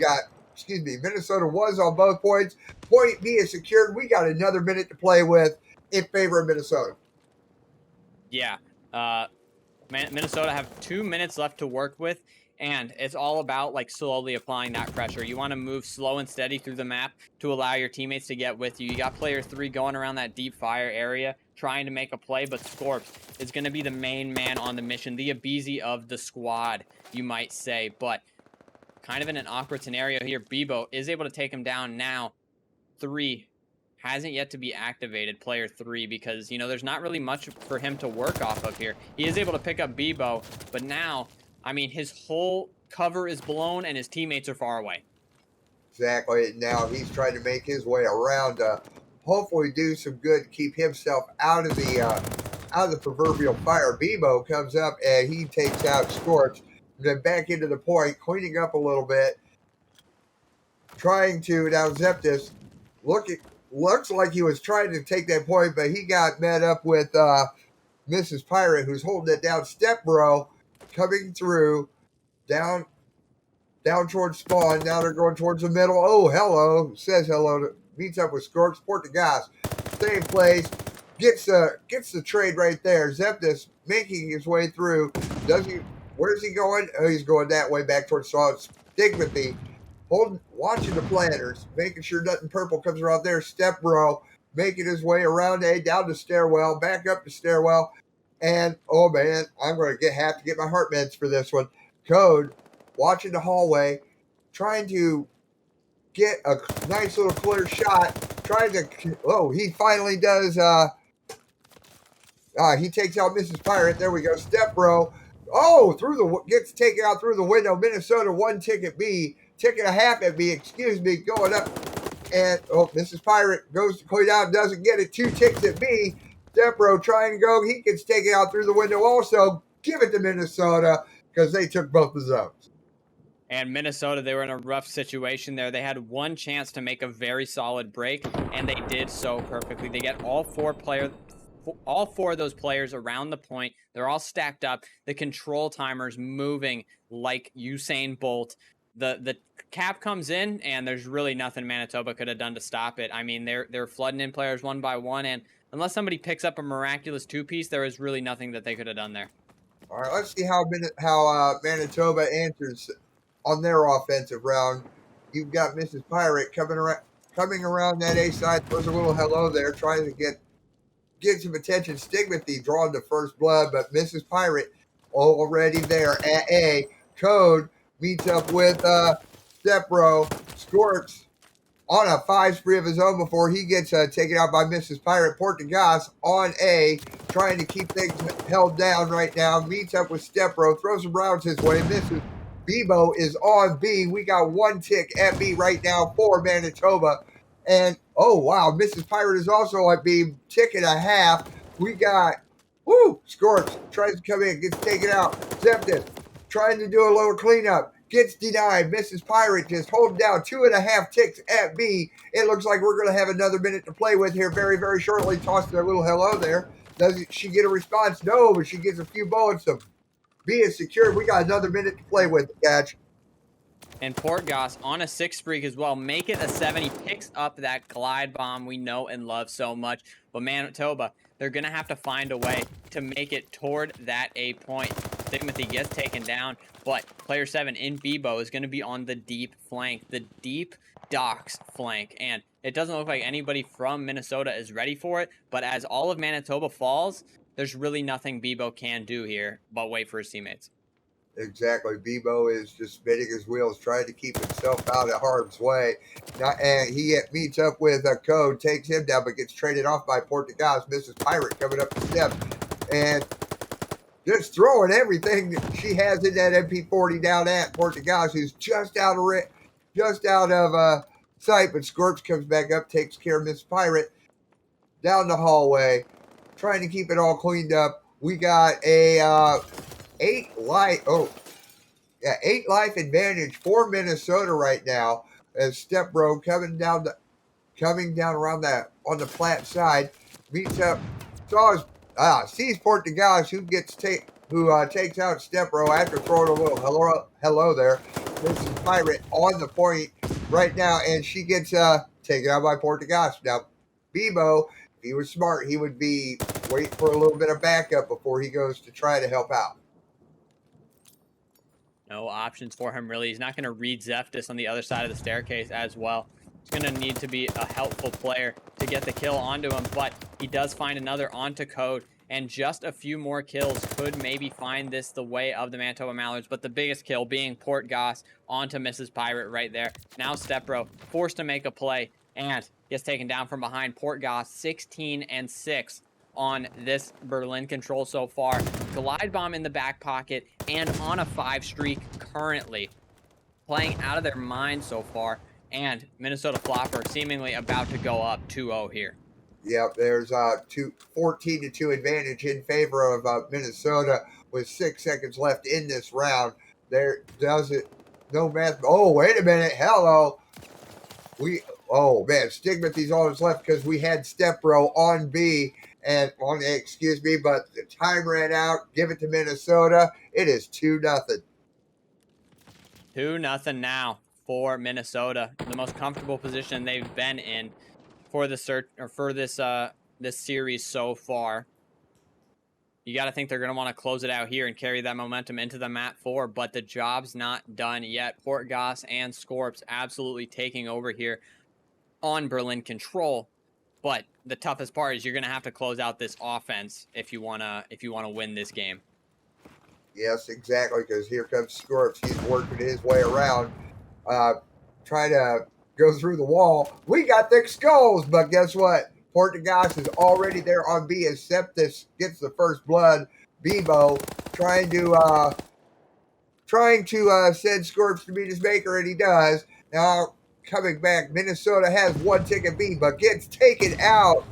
[SPEAKER 1] Minnesota was on both points. Point B is secured. We got another minute to play with in favor of Minnesota.
[SPEAKER 2] Yeah. Minnesota have 2 minutes left to work with, and it's all about like slowly applying that pressure. You want to move slow and steady through the map to allow your teammates to get with you. You got player 3 going around that deep fire area trying to make a play, but Scorps is going to be the main man on the mission, the Abizi of the squad, you might say. But kind of in an awkward scenario here, Bebo is able to take him down now. 3 hasn't yet to be activated, player 3, because, you know, there's not really much for him to work off of here. He is able to pick up Bebo, but now, I mean, his whole cover is blown and his teammates are far away.
[SPEAKER 1] Exactly. Now he's trying to make his way around, hopefully do some good to keep himself out of the proverbial fire. Bebo comes up and he takes out Scorch. Then back into the point, cleaning up a little bit, trying to now Zeptis looks like he was trying to take that point, but he got met up with Mrs. Pirate, who's holding it down. Step bro coming through down towards spawn. Now they're going towards the middle. Oh, hello. Says hello. Meets up with Scorch. Portugas. Same place. Gets the trade right there. Zeptis making his way through. Where's he going? Oh, he's going that way back towards Spawn. Stigmathy. Watching the planners. Making sure nothing purple comes around there. Step bro. Making his way around A, down the stairwell. Back up the stairwell. And, oh man, I'm going to have to get my heart meds for this one. Code watching the hallway, trying to get a nice little clear shot, he finally does, he takes out Mrs. Pirate, there we go, Step bro, gets taken out through the window. Minnesota 1 ticket B, ticket a half at B, going up, and, Mrs. Pirate goes to clean out, doesn't get it, 2 ticks at B, Step bro trying to go, he gets taken out through the window also, give it to Minnesota, because they took both the zones.
[SPEAKER 2] And Minnesota, they were in a rough situation there. They had one chance to make a very solid break, and they did so perfectly. They get all four of those players around the point. They're all stacked up. The control timer's moving like Usain Bolt. The cap comes in, and there's really nothing Manitoba could have done to stop it. I mean, they're flooding in players one by one, and unless somebody picks up a miraculous 2-piece, there is really nothing that they could have done there.
[SPEAKER 1] All right, let's see how Manitoba answers on their offensive round. You've got Mrs. Pirate coming around that A side. Throws a little hello there, trying to get some attention. Stigmathy drawing the first blood, but Mrs. Pirate already there at A. Code meets up with Stepbro. Scorps on a 5 spree of his own before he gets taken out by Mrs. Pirate. Portugas on A, trying to keep things held down right now. Meets up with Stepbro, throws some rounds his way, misses. Bebo is on B. We got 1 tick at B right now for Manitoba. And, oh, wow, Mrs. Pirate is also at B. Tick and a half. We got, Scorch tries to come in, gets taken out. Zeptis trying to do a little cleanup. Gets denied. Mrs. Pirate just holding down 2.5 ticks at B. It looks like we're going to have another minute to play with here very, very shortly. Tossed a little hello there. Does she get a response? No, but she gets a few bullets. So B is secured. We got another minute to play with, Catch.
[SPEAKER 2] And Portgas on a 6 streak as well. Make it a 7. He picks up that glide bomb we know and love so much. But Manitoba, they're going to have to find a way to make it toward that A point. Stigmathy gets taken down, but player 7 in Bebo is going to be on the deep flank, the deep docks flank. And it doesn't look like anybody from Minnesota is ready for it. But as all of Manitoba falls, there's really nothing Bebo can do here but wait for his teammates.
[SPEAKER 1] Exactly. Bebo is just spinning his wheels, trying to keep himself out of harm's way. Now, and he meets up with a Code, takes him down, but gets traded off by Portugas. Mrs. Pirate coming up the steps and just throwing everything that she has in that MP40 down at Portugas, who's just out of sight. But Scorps comes back up, takes care of Miss Pirate down the hallway, trying to keep it all cleaned up. We got a 8 life. Oh, yeah, 8 life advantage for Minnesota right now. As Step Bro coming down around that on the flat side, meets up, sees Portugas, who takes out Step Bro after throwing a little hello there. Mrs. Pirate on the point right now, and she gets taken out by Portugas. Now, Bebo, if he was smart, he would be waiting for a little bit of backup before he goes to try to help out.
[SPEAKER 2] No options for him, really. He's not going to read Zeptus on the other side of the staircase as well. He's going to need to be a helpful player to get the kill onto him, but he does find another onto Code, and just a few more kills could maybe find this the way of the Manitoba Mallards, but the biggest kill being Port Goss onto Mrs. Pirate right there. Now Stepbro forced to make a play and gets taken down from behind. Port Goss 16-6 on this Berlin control so far. Glide bomb in the back pocket and on a 5 streak currently. Playing out of their mind so far. And Minnesota Floppr seemingly about to go up 2-0 here.
[SPEAKER 1] Yep, there's 14-2 advantage in favor of Minnesota with 6 seconds left in this round. There does it. No math. Oh, wait a minute. Hello. Oh man, Stigmathy's all that's left because we had Step Bro on B and on A, excuse me, but the time ran out. Give it to Minnesota. It is 2-0.
[SPEAKER 2] 2-0 now for Minnesota. The most comfortable position they've been in for the this series so far. You got to think they're going to want to close it out here and carry that momentum into the map 4, but the job's not done yet. Port Goss and Scorps absolutely taking over here on Berlin control, but the toughest part is you're going to have to close out this offense if you want to win this game.
[SPEAKER 1] Yes, exactly, because here comes Scorps. He's working his way around, trying to go through the wall. We got thick skulls, but guess what? Portugas is already there on B as Septus gets the first blood. Bebo trying to send Scorps to meet his maker, and he does. Now coming back, Minnesota has one ticket B, but gets taken out.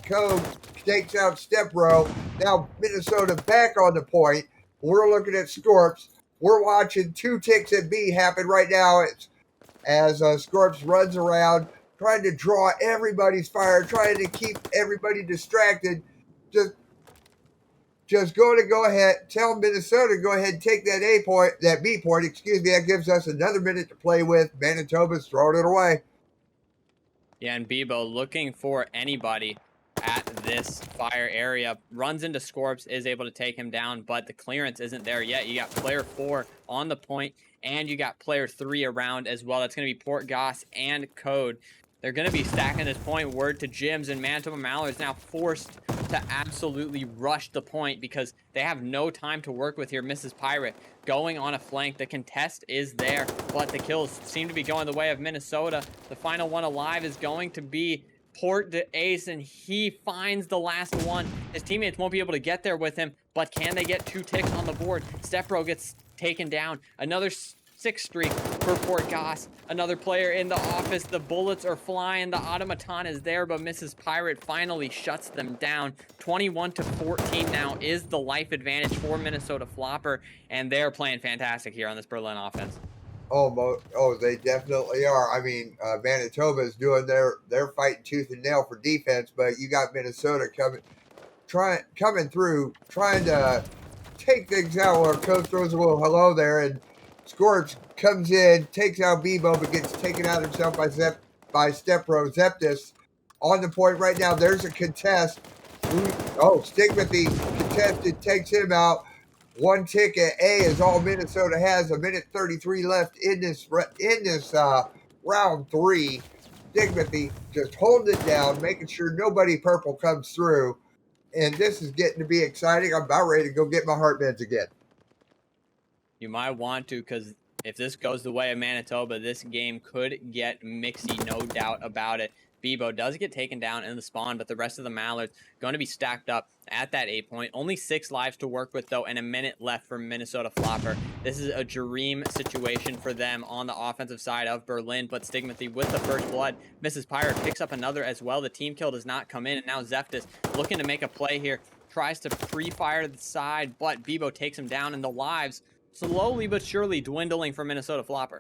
[SPEAKER 1] Code takes out Step Bro. Now Minnesota back on the point. We're looking at Scorps. We're watching 2 ticks at B happen right now as Scorps runs around, trying to draw everybody's fire, trying to keep everybody distracted. Just going to go ahead, tell Minnesota to go ahead and take that B point, excuse me. That gives us another minute to play with. Manitoba's throwing it away.
[SPEAKER 2] Yeah, and Bebo looking for anybody at this fire area. Runs into Scorps, is able to take him down, but the clearance isn't there yet. You got player 4 on the point, and you got player 3 around as well. That's going to be Port Goss and Code. They're going to be stacking this point. Word to Jims, and Manitoba Mallards now forced to absolutely rush the point because they have no time to work with here. Mrs. Pirate going on a flank. The contest is there, but the kills seem to be going the way of Minnesota. The final one alive is going to be Port de Ace, and he finds the last one. His teammates won't be able to get there with him, but can they get 2 ticks on the board? Stepbro gets taken down. Another 6 streak for Port Goss. Another player in the office. The bullets are flying. The automaton is there, but Mrs. Pirate finally shuts them down. 21-14 now is the life advantage for Minnesota Floppr, and they're playing fantastic here on this Berlin offense.
[SPEAKER 1] Oh, they definitely are. I mean, Manitoba is doing their fighting tooth and nail for defense, but you got Minnesota coming through, trying to take things out. Where Coach throws a little hello there, and Scorch comes in, takes out Bebo, but gets taken out himself by Stepbro. Zeptus on the point right now. There's a contest. Stigmathy contested, takes him out. 1 ticket A is all Minnesota has. 1:33 left in this round 3. Stigmathy just holding it down, making sure nobody purple comes through. And this is getting to be exciting. I'm about ready to go get my heart meds again.
[SPEAKER 2] You might want to, because if this goes the way of Manitoba, this game could get mixy, no doubt about it. Bebo does get taken down in the spawn, but the rest of the Mallards going to be stacked up at that 8 point. Only 6 lives to work with, though, and a minute left for Minnesota Floppr. This is a dream situation for them on the offensive side of Berlin, but Stigmathy with the first blood. Mrs. Pirate picks up another as well. The team kill does not come in, and now Zeptus looking to make a play here. Tries to pre-fire to the side, but Bebo takes him down, and the lives slowly but surely dwindling for Minnesota Floppr.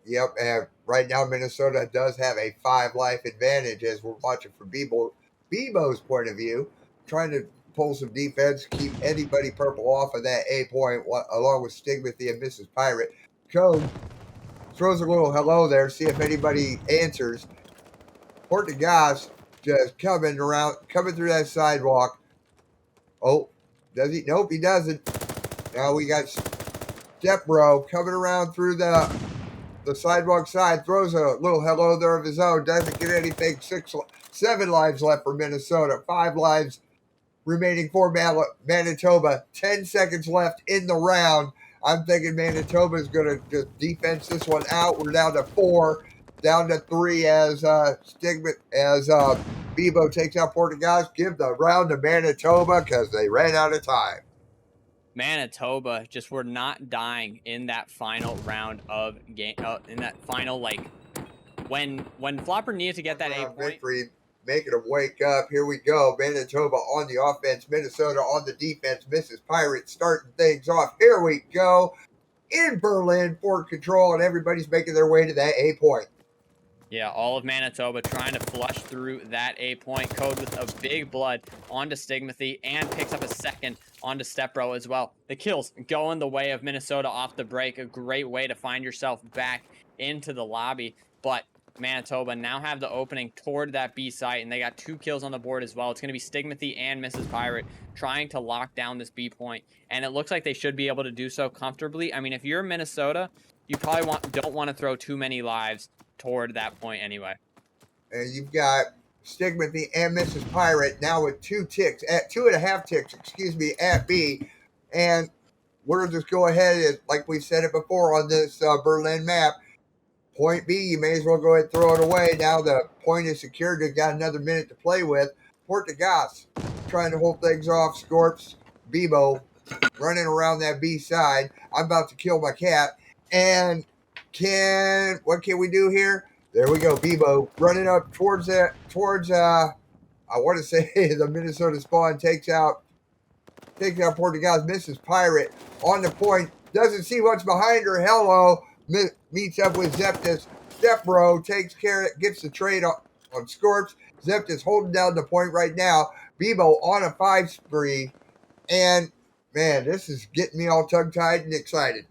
[SPEAKER 1] Yep, and right now Minnesota does have a 5 life advantage as we're watching from Bebo's point of view, trying to pull some defense, keep anybody purple off of that A point, along with Stigmathy and Mrs. Pirate. Code throws a little hello there, see if anybody answers. Portugas just coming through that sidewalk. Oh, does he? Nope, he doesn't. Now we got Stepbro coming around through the sidewalk side, throws a little hello there of his own, doesn't get anything. 7 lives left for Minnesota, 5 lives remaining for Manitoba. 10 seconds left in the round. I'm thinking Manitoba is going to just defense this one out. We're down to 4, down to 3 as Bebo takes out Portugas. Give the round to Manitoba because they ran out of time.
[SPEAKER 2] Manitoba just were not dying in that final round of game. In that final, like when Floppr needed to get that 8 point.
[SPEAKER 1] Victory, making them wake up. Here we go. Manitoba on the offense, Minnesota on the defense. Mrs. Pirate starting things off. Here we go. In Berlin for control, and everybody's making their way to that 8 point.
[SPEAKER 2] Yeah, all of Manitoba trying to flush through that 8 point. Code with a big blood onto Stigmathy and picks up a second onto Stepbro as well. The kills going the way of Minnesota off the break. A great way to find yourself back into the lobby. But Manitoba now have the opening toward that B site, and they got 2 kills on the board as well. It's going to be Stigmathy and Mrs. Pirate trying to lock down this B point, and it looks like they should be able to do so comfortably. I mean, if you're Minnesota, you probably don't want to throw too many lives toward that point anyway.
[SPEAKER 1] And you've got Stigmathy and Mrs. Pirate now with 2.5 ticks, at B. And we'll just go ahead and, like we said it before on this Berlin map, point B, you may as well go ahead and throw it away. Now the point is secured. They've got another minute to play with. Portugas trying to hold things off. Scorps, Bebo running around that B side. I'm about to kill my cat. And what can we do here? There we go. Bebo running up towards I want to say the Minnesota spawn takes out Portugas. Mrs. Pirate on the point. Doesn't see what's behind her. Hello. Meets up with Zeptus. Stepbro takes care, gets the trade on Scorps. Zeptus holding down the point right now. Bebo on a 5 spree. And, man, this is getting me all tongue-tied and excited.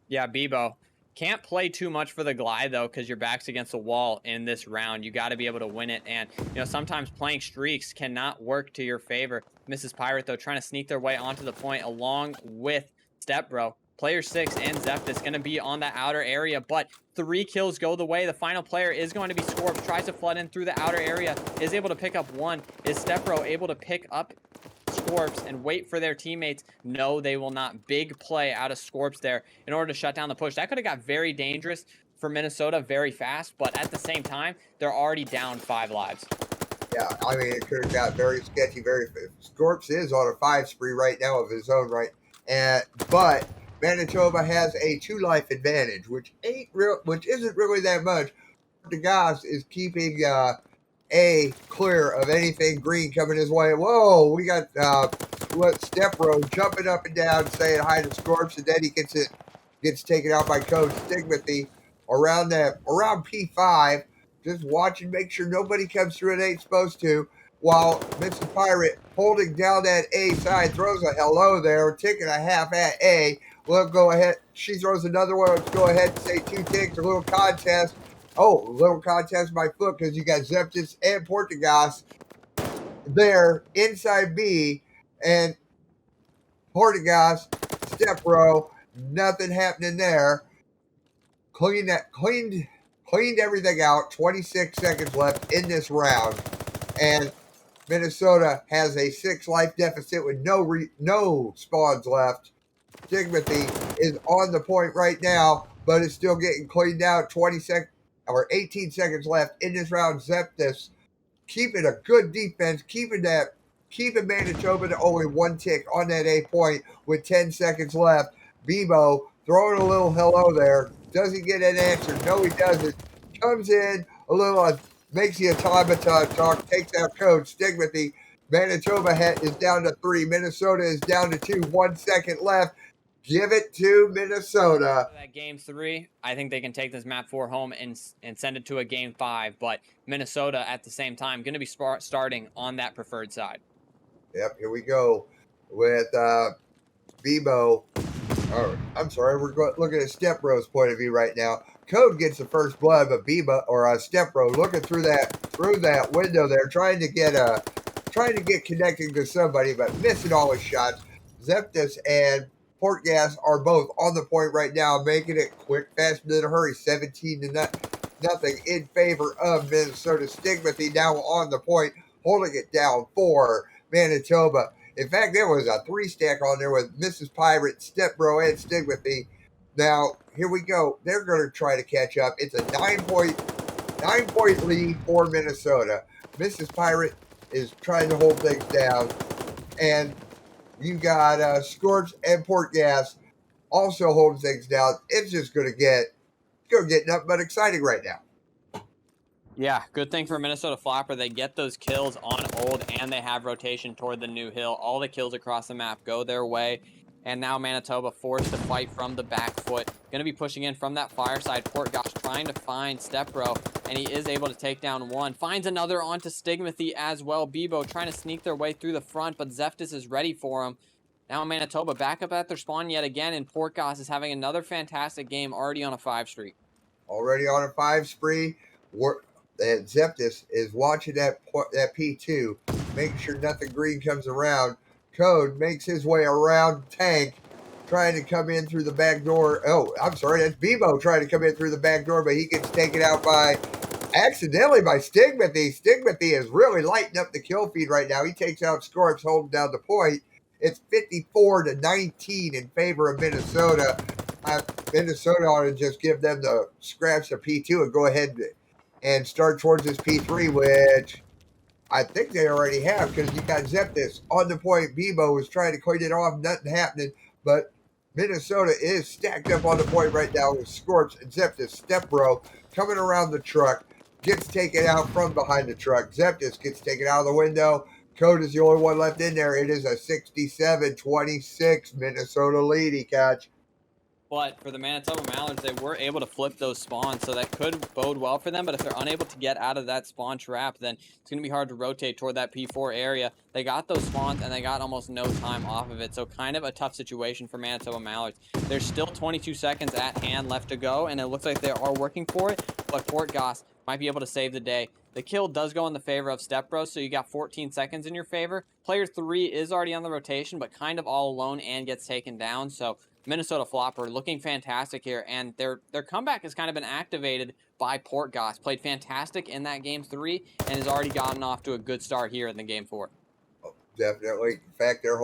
[SPEAKER 2] Yeah, Bebo. Can't play too much for the glide, though, because your back's against the wall in this round. You got to be able to win it. And, sometimes playing streaks cannot work to your favor. Mrs. Pirate, though, trying to sneak their way onto the point along with Stepbro. Player 6 and Zeptus going to be on the outer area, but 3 kills go the way. The final player is going to be Scorps. Tries to flood in through the outer area. Is able to pick up 1. Is Stepbro able to pick up Scorps and wait for their teammates? No, they will not. Big play out of Scorps there in order to shut down the push. That could have got very dangerous for Minnesota very fast, but at the same time, they're already down 5 lives.
[SPEAKER 1] Yeah, I mean, it could have got very sketchy. Scorps is on a 5 spree right now of his own right, but Manitoba has a 2 life advantage, which isn't really that much. Portugas is keeping A clear of anything green coming his way. Whoa, we got Stepbro jumping up and down, saying hi to Scorps, and then he gets taken out by Coach Stigmathy around P5. Just watching, make sure nobody comes through it ain't supposed to. While Mrs. Pirate holding down that A side throws a hello there, taking a half at A. We'll go ahead. She throws another one. Let's go ahead and say 2 ticks, a little contest. Oh, a little contest by foot because you got Zeptus and Portugas there inside B. And Portugas, Stepbro, nothing happening there. Cleaned everything out. 26 seconds left in this round. And Minnesota has a 6 life deficit with no spawns left. Stigmathy is on the point right now, but it's still getting cleaned out. 20 seconds or 18 seconds left in this round. Zeptis keeping a good defense, keeping Manitoba to only one tick on that A point with 10 seconds left. Bebo throwing a little hello there. Doesn't get an answer. No, he doesn't. Comes in a little, makes the automaton talk, takes out code. Stigmathy. Manitoba is down to 3. Minnesota is down to 2. 1 second left. Give it to Minnesota.
[SPEAKER 2] That game 3, I think they can take this map 4 home and send it to a game 5. But Minnesota at the same time going to be starting on that preferred side.
[SPEAKER 1] Yep, here we go with Bebo. Oh, I'm sorry, we're looking at Step Bro's point of view right now. Code gets the first blood, but Bebo or Step Bro looking through that window there, trying to get connecting to somebody, but missing all his shots. Zeptis and Port Gas are both on the point right now, making it quick, fast, and in a hurry. 17 to nothing in favor of Minnesota. Stigmathy now on the point, holding it down for Manitoba. In fact, there was a 3-stack on there with Mrs. Pirate, Step Bro, and Stigmathy. Now, here we go. They're going to try to catch up. It's a 9-point lead for Minnesota. Mrs. Pirate is trying to hold things down. And you got Scorch and Port Gas also holding things down. It's just going to get nothing but exciting right now.
[SPEAKER 2] Yeah, good thing for Minnesota Floppr. They get those kills on old, and they have rotation toward the new hill. All the kills across the map go their way. And now Manitoba forced to fight from the back foot. Going to be pushing in from that fireside. Port Gosh trying to find Stepbro, and he is able to take down one. Finds another onto Stigmathy as well. Bebo trying to sneak their way through the front, but Zeptis is ready for him. Now Manitoba back up at their spawn yet again, and Port Gosh is having another fantastic game already on a 5 streak.
[SPEAKER 1] Already on a 5 spree. And Zeptis is watching that P2, making sure nothing green comes around. Code makes his way around Tank, trying to come in through the back door. Oh, I'm sorry, that's Bebo trying to come in through the back door, but he gets taken out accidentally by Stigmathy. Stigmathy is really lighting up the kill feed right now. He takes out Scorps, holding down the point. It's 54 to 19 in favor of Minnesota. Minnesota ought to just give them the scraps of P2 and go ahead and start towards this P3, which I think they already have, because you got Zeptis on the point. Bebo was trying to clean it off, nothing happening, but Minnesota is stacked up on the point right now with Scorps and Zeptis. Stepbro coming around the truck, gets taken out from behind the truck. Zeptis gets taken out of the window. Code is the only one left in there. It is a 67-26 Minnesota lead, catch.
[SPEAKER 2] But for the Manitoba Mallards, they were able to flip those spawns, so that could bode well for them. But if they're unable to get out of that spawn trap, then it's going to be hard to rotate toward that P4 area. They got those spawns, and they got almost no time off of it. So kind of a tough situation for Manitoba Mallards. There's still 22 seconds at hand left to go, and it looks like they are working for it. But Port Goss might be able to save the day. The kill does go in the favor of Stepbro, so you got 14 seconds in your favor. Player 3 is already on the rotation, but kind of all alone and gets taken down. So Minnesota Floppr looking fantastic here, and their comeback has kind of been activated by Port Goss. Played fantastic in that game 3 and has already gotten off to a good start here in the game 4.
[SPEAKER 1] Oh, definitely. In fact, they were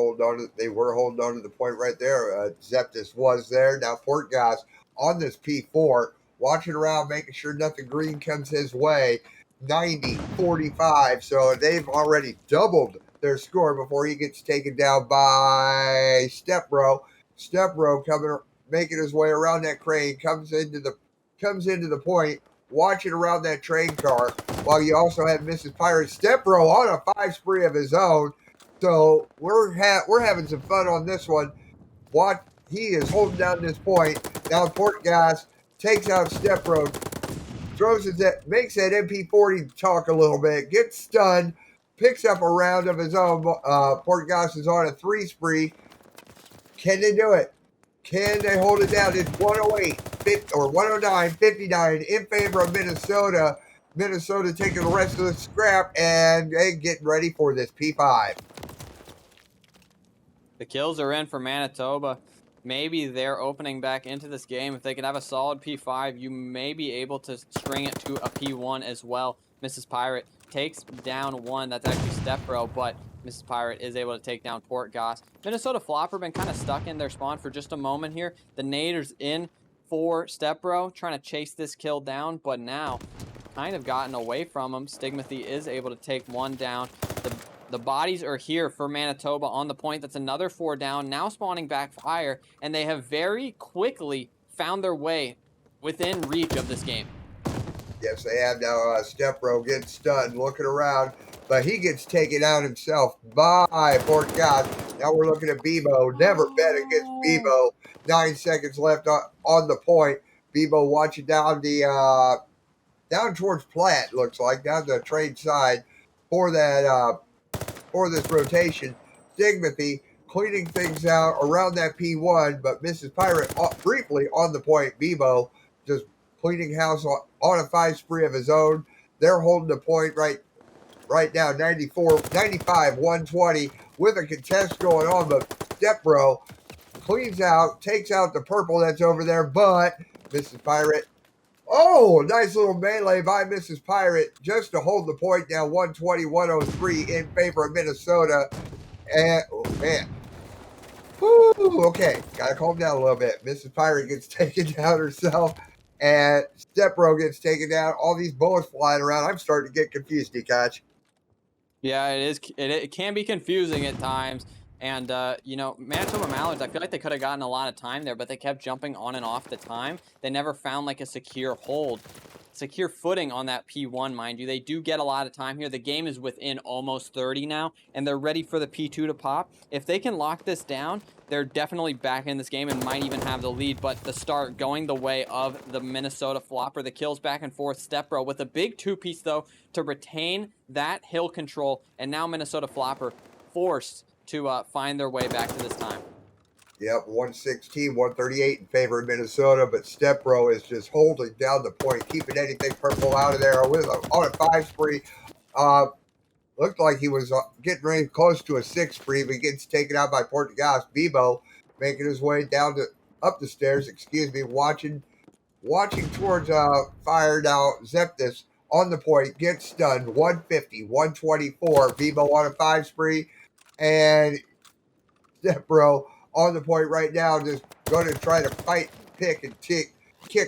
[SPEAKER 1] holding on to the point right there. Zeptis was there. Now Port Goss on this P4, watching around, making sure nothing green comes his way. 90-45. So they've already doubled their score before he gets taken down by Stepbro. Stepbro making his way around that crane, comes into the point, watching around that train car, while you also have Mrs. Pirate. Stepbro on a 5 spree of his own. So we're having some fun on this one. He is holding down this point. Now Port Gas takes out Stepbro, makes that MP40 talk a little bit, gets stunned, picks up a round of his own. Port Gas is on a 3 spree. Can they do it? Can they hold it down? It's 108 or 109-59 in favor of Minnesota. Minnesota taking the rest of the scrap and getting ready for this P5.
[SPEAKER 2] The kills are in for Manitoba. Maybe they're opening back into this game. If they can have a solid P5, you may be able to string it to a P1 as well. Mrs. Pirate takes down one. That's actually Stepbro, but Mrs. Pirate is able to take down Port Goss. Minnesota Floppr been kind of stuck in their spawn for just a moment here. The naders in for Stepbro, trying to chase this kill down, but now kind of gotten away from him. Stigmathy is able to take one down. The bodies are here for Manitoba on the point. That's another 4 down. Now spawning back fire, and they have very quickly found their way within reach of this game.
[SPEAKER 1] Yes, they have now. Stepbro gets stunned, looking around, but he gets taken out himself by Port Goss. Now we're looking at Bebo. Never bet against Bebo. 9 seconds left on the point. Bebo watching down the down towards Platt, looks like, down the trade side for that for this rotation. Stigmathy cleaning things out around that P1, but Mrs. Pirate briefly on the point. Bebo just cleaning house on a 5 spree of his own. They're holding the point right now, 95, 120 with a contest going on, but Stepbro cleans out, takes out the purple that's over there, but Mrs. Pirate, oh, nice little melee by Mrs. Pirate just to hold the point down, 120, 103 in favor of Minnesota. And, oh, man. Whew, okay, gotta calm down a little bit. Mrs. Pirate gets taken down herself, and Stepbro gets taken down. All these bullets flying around. I'm starting to get confused, Dikach.
[SPEAKER 2] Yeah, it is. It can be confusing at times. And, you know, Manitoba Mallards, I feel like they could have gotten a lot of time there, but they kept jumping on and off the time. They never found, like, a secure hold, secure footing on that P1, mind you. They do get a lot of time here. The game is within almost 30 now, and they're ready for the P2 to pop. If they can lock this down, they're definitely back in this game and might even have the lead, but the start going the way of the Minnesota Floppr. The kills back and forth. Stepbro with a big 2-piece, though, to retain that hill control, and now Minnesota Floppr forced to find their way back to this time.
[SPEAKER 1] Yep, 116, 138 in favor of Minnesota, but Stepbro is just holding down the point, keeping anything purple out of there with on a 5 spree. Looked like he was getting ready close to a 6 spree, but he gets taken out by Port Goss. Bebo making his way up the stairs, watching towards fire now. Zeptis on the point, gets stunned, 150, 124. Bebo on a 5 spree, and Stepbro on the point right now, just going to try to fight, pick, and kick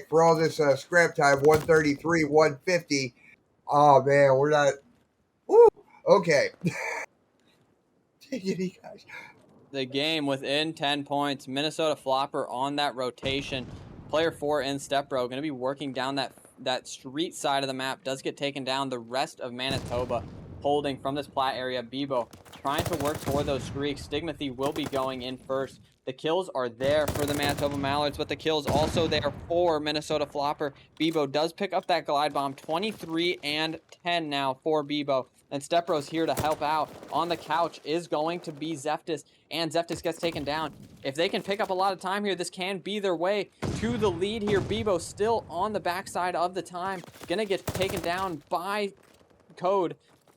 [SPEAKER 1] for all this scrap time. 133, 150. Oh man, we're not. Woo, okay.
[SPEAKER 2] The game within 10 points. Minnesota Floppr on that rotation. Player 4 in Stepbro going to be working down that street side of the map. Does get taken down. The rest of Manitoba holding from this plat area. Bebo trying to work toward those streaks. Stigmathy will be going in first. The kills are there for the Manitoba Mallards, but the kills also there for Minnesota Floppr. Bebo does pick up that glide bomb. 23 and 10 now for Bebo. And Stepbro's here to help out. On the couch is going to be Zeptis, and Zeptis gets taken down. If they can pick up a lot of time here, this can be their way to the lead here. Bebo still on the backside of the time. Gonna get taken down by Code,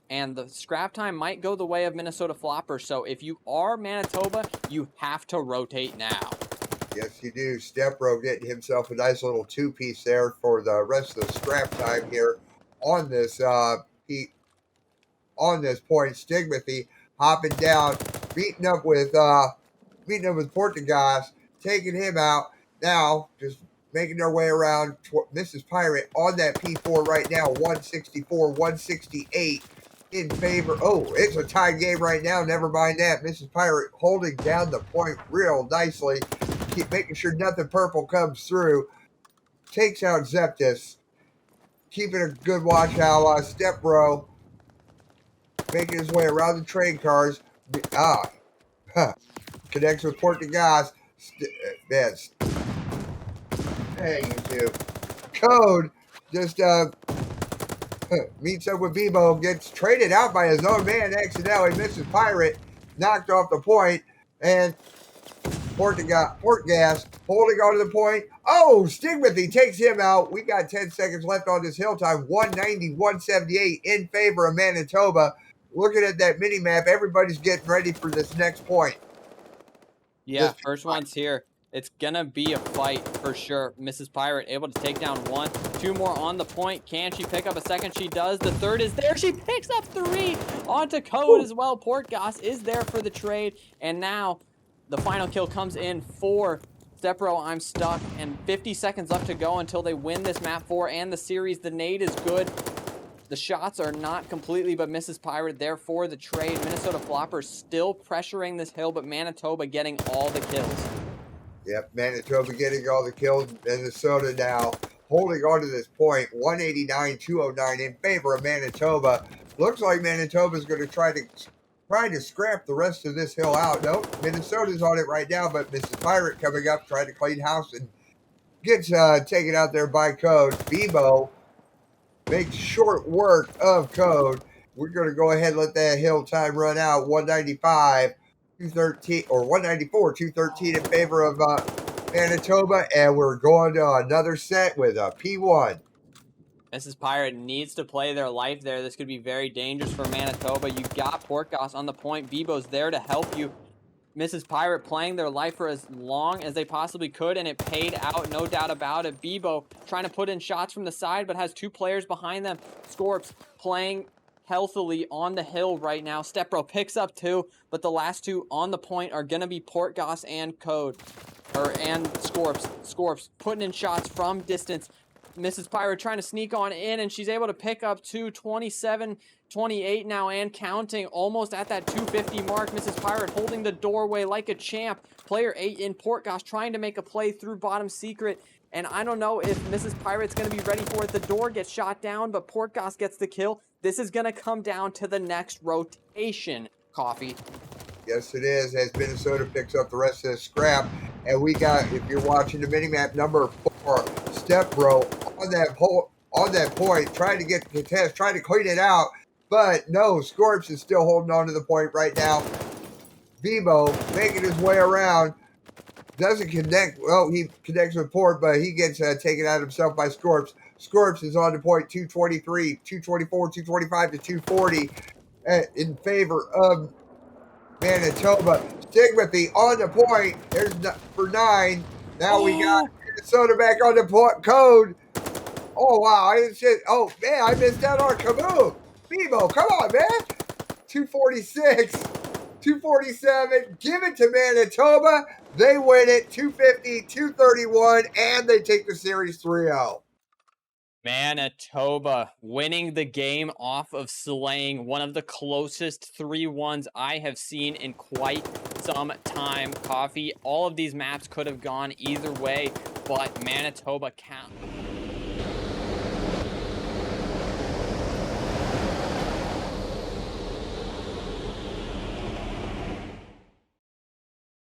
[SPEAKER 2] and the scrap time might go the way of Minnesota Floppr. So if you are Manitoba, you have to rotate now.
[SPEAKER 1] Yes, you do. Stepbro getting himself a nice little 2-piece there for the rest of the scrap time here on this point. Stigmathy hopping down, beating up with Portugas, taking him out. Now just making their way around. Mrs. Pirate on that P4 right now, 164, 168 in favor. Oh, it's a tie game right now. Never mind that. Mrs. Pirate holding down the point real nicely, keep making sure nothing purple comes through. Takes out Zeptis, keeping a good watch out. Stepbro making his way around the train cars. Connects with Portugas. Man, hey, you two. Code just meets up with Bebo, gets traded out by his own man accidentally. Mrs. Pirate knocked off the point, and Portgas holding on to the point. Oh, Stigmathy takes him out. We got 10 seconds left on this hill time. 190, 178 in favor of Manitoba. Looking at that mini map, everybody's getting ready for this next point.
[SPEAKER 2] Yeah, first one's here. It's gonna be a fight for sure. Mrs. Pirate able to take down 1. 2 more on the point. Can she pick up a second? She does. The third is there. She picks up 3 onto Code as well. Portgoss is there for the trade. And now the final kill comes in for Stepbro. I'm stuck. And 50 seconds left to go until they win this map 4 and the series. The nade is good. The shots are not completely, but Mrs. Pirate there for the trade. Minnesota Floppr still pressuring this hill, but Manitoba getting all the kills.
[SPEAKER 1] Yep, Manitoba getting all the kills. Minnesota now holding on to this point, 189-209 in favor of Manitoba. Looks like Manitoba's going to try to scrap the rest of this hill out. Nope, Minnesota's on it right now, but Mrs. Pirate coming up, trying to clean house and gets taken out there by Code. Bebo makes short work of Code. We're going to go ahead and let that hill time run out. 195. 213 or 194 213 in favor of Manitoba, and we're going to another set with a P1.
[SPEAKER 2] Mrs. Pirate needs to play their life there. This could be very dangerous for Manitoba. You got Portgoss on the point. Bebo's there to help you. Mrs. Pirate playing their life for as long as they possibly could, and it paid out, no doubt about it. Bebo trying to put in shots from the side, but has 2 players behind them. Scorps playing healthily on the hill right now. Stepbro picks up 2, but the last 2 on the point are gonna be Portgoss and Code, and Scorps. Scorps putting in shots from distance. Mrs. Pirate trying to sneak on in, and she's able to pick up 2, 27, 28 now, and counting, almost at that 250 mark. Mrs. Pirate holding the doorway like a champ. Player 8 in Portgoss trying to make a play through bottom secret. And I don't know if Mrs. Pirate's going to be ready for it. The door gets shot down, but Portgoss gets the kill. This is going to come down to the next rotation, Coffee.
[SPEAKER 1] Yes, it is, as Minnesota picks up the rest of the scrap. And we got, if you're watching the minimap, number 4, Stepbro on that point, trying to get the test, trying to clean it out. But no, Scorps is still holding on to the point right now. Bebo making his way around. Doesn't connect. Well, he connects with Port, but he gets taken out himself by Scorps. Scorps is on the point, 223, 224, 225 to 240 in favor of Manitoba. Stigmathy on the point. There's for 9. Now we got Minnesota back on the point. Code. Oh, wow. Oh, man, I missed out on Kaboom. Bebo, come on, man. 246. 247. Give it to Manitoba. They win it 250, 231, and they take the series 3-0.
[SPEAKER 2] Manitoba winning the game off of slaying one of the closest 3-1s I have seen in quite some time. Coffee, all of these maps could have gone either way, but Manitoba count.